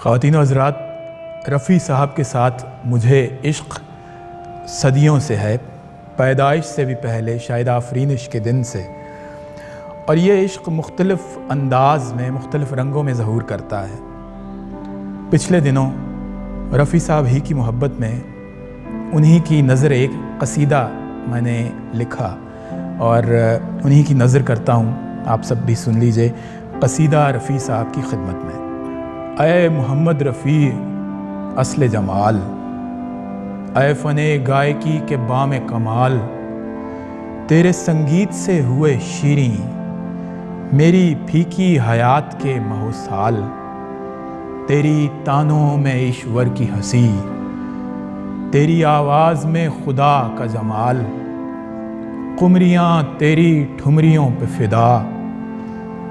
خواتین و حضرات، رفیع صاحب کے ساتھ مجھے عشق صدیوں سے ہے، پیدائش سے بھی پہلے، شاید آفرینش کے دن سے، اور یہ عشق مختلف انداز میں، مختلف رنگوں میں ظہور کرتا ہے۔ پچھلے دنوں رفیع صاحب ہی کی محبت میں انہی کی نظر ایک قصیدہ میں نے لکھا اور انہی کی نظر کرتا ہوں، آپ سب بھی سن لیجئے۔ قصیدہ رفیع صاحب کی خدمت میں۔ اے محمد رفیع اصل جمال، اے فن گائکی کے بام کمال، تیرے سنگیت سے ہوئے شیریں میری پھیکی حیات کے مہو سال، تیری تانوں میں ایشور کی ہنسی، تیری آواز میں خدا کا جمال، قمریاں تیری ٹھمریوں پہ فدا،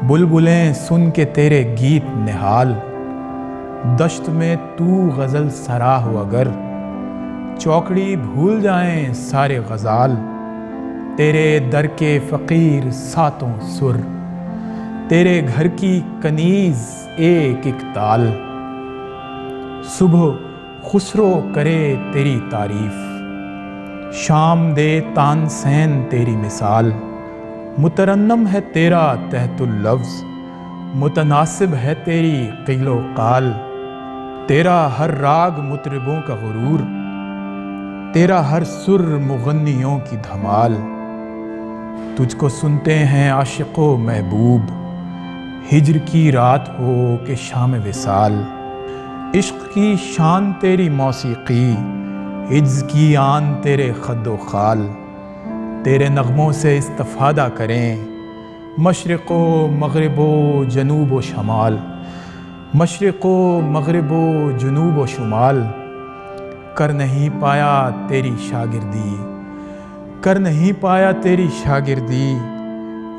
بلبلیں سن کے تیرے گیت نہال، دشت میں تو غزل سرا ہو اگر، چوکڑی بھول جائیں سارے غزال، تیرے در کے فقیر ساتوں سر، تیرے گھر کی کنیز ایک ایک تال، صبح خسرو کرے تیری تعریف، شام دے تانسین تیری مثال، مترنم ہے تیرا تحت اللفظ، متناسب ہے تیری قیل و قال، تیرا ہر راگ مطربوں کا غرور، تیرا ہر سر مغنیوں کی دھمال، تجھ کو سنتے ہیں عاشق و محبوب، ہجر کی رات ہو کہ شام وصال، عشق کی شان تیری موسیقی، عجز کی آن تیرے خد و خال، تیرے نغموں سے استفادہ کریں مشرق و مغرب و جنوب و شمال، مشرق و مغرب و جنوب و شمال، کر نہیں پایا تیری شاگردی، کر نہیں پایا تیری شاگردی،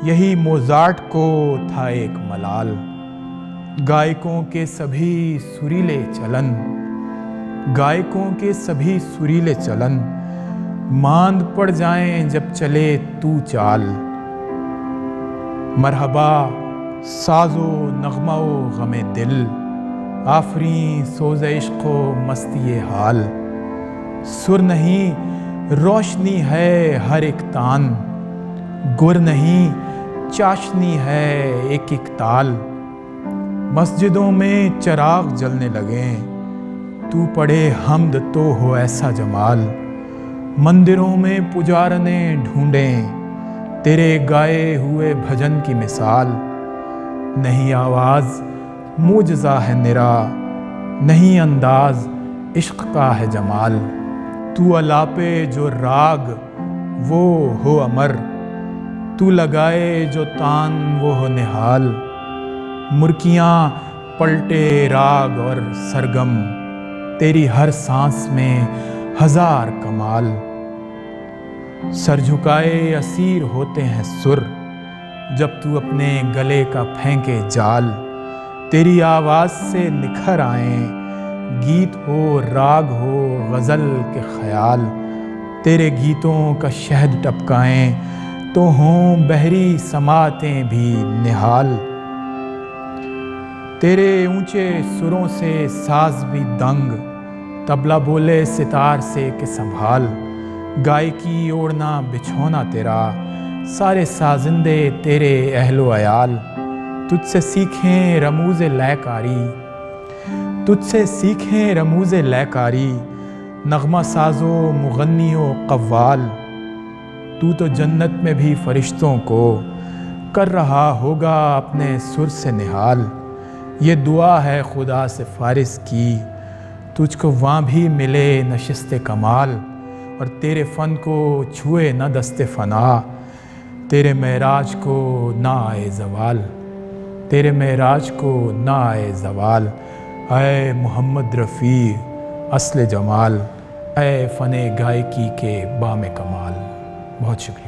یہی موزارٹ کو تھا ایک ملال، گائکوں کے سبھی سریلے چلن، گائکوں کے سبھی سریلے چلن، ماند پڑ جائیں جب چلے تو چال، مرحبا ساز و نغمہ و غم دل، آفریں سوز عشق و مستی حال، سر نہیں روشنی ہے ہر ایک تان، گر نہیں چاشنی ہے ایک ایک تال، مسجدوں میں چراغ جلنے لگیں تو پڑھے حمد تو ہو ایسا جمال، مندروں میں پجارنے ڈھونڈیں تیرے گائے ہوئے بھجن کی مثال، نہیں آواز معجزہ ہے نرا، نہیں انداز عشق کا ہے جمال، تو الاپے جو راگ وہ ہو امر، تو لگائے جو تان وہ ہو نہال، مرکیاں پلٹے راگ اور سرگم، تیری ہر سانس میں ہزار کمال، سر جھکائے اسیر ہوتے ہیں سر جب تو اپنے گلے کا پھینکے جال، تیری آواز سے نکھر آئیں گیت ہو راگ ہو غزل کے خیال، تیرے گیتوں کا شہد ٹپکائیں تو ہوں بحری سماعتیں بھی نہال، تیرے اونچے سروں سے ساز بھی دنگ، طبلہ بولے ستار سے کہ سنبھال، گائکی اوڑھنا بچھونا تیرا، سارے سازندے تیرے اہل و عیال، تجھ سے سیکھیں رموز لے کاری، تجھ سے سیکھیں رموز لے کاری، نغمہ ساز و مغنی و قوال، تو جنت میں بھی فرشتوں کو کر رہا ہوگا اپنے سر سے نہال، یہ دعا ہے خدا سے فارس کی، تجھ کو وہاں بھی ملے نشست کمال، اور تیرے فن کو چھوئے نہ دست فنا، تیرے معراج کو نہ آئے زوال، تیرے معراج کو نہ آئے زوال، اے محمد رفیع اصل جمال، اے فن گائکی کے بام کمال۔ بہت شکریہ۔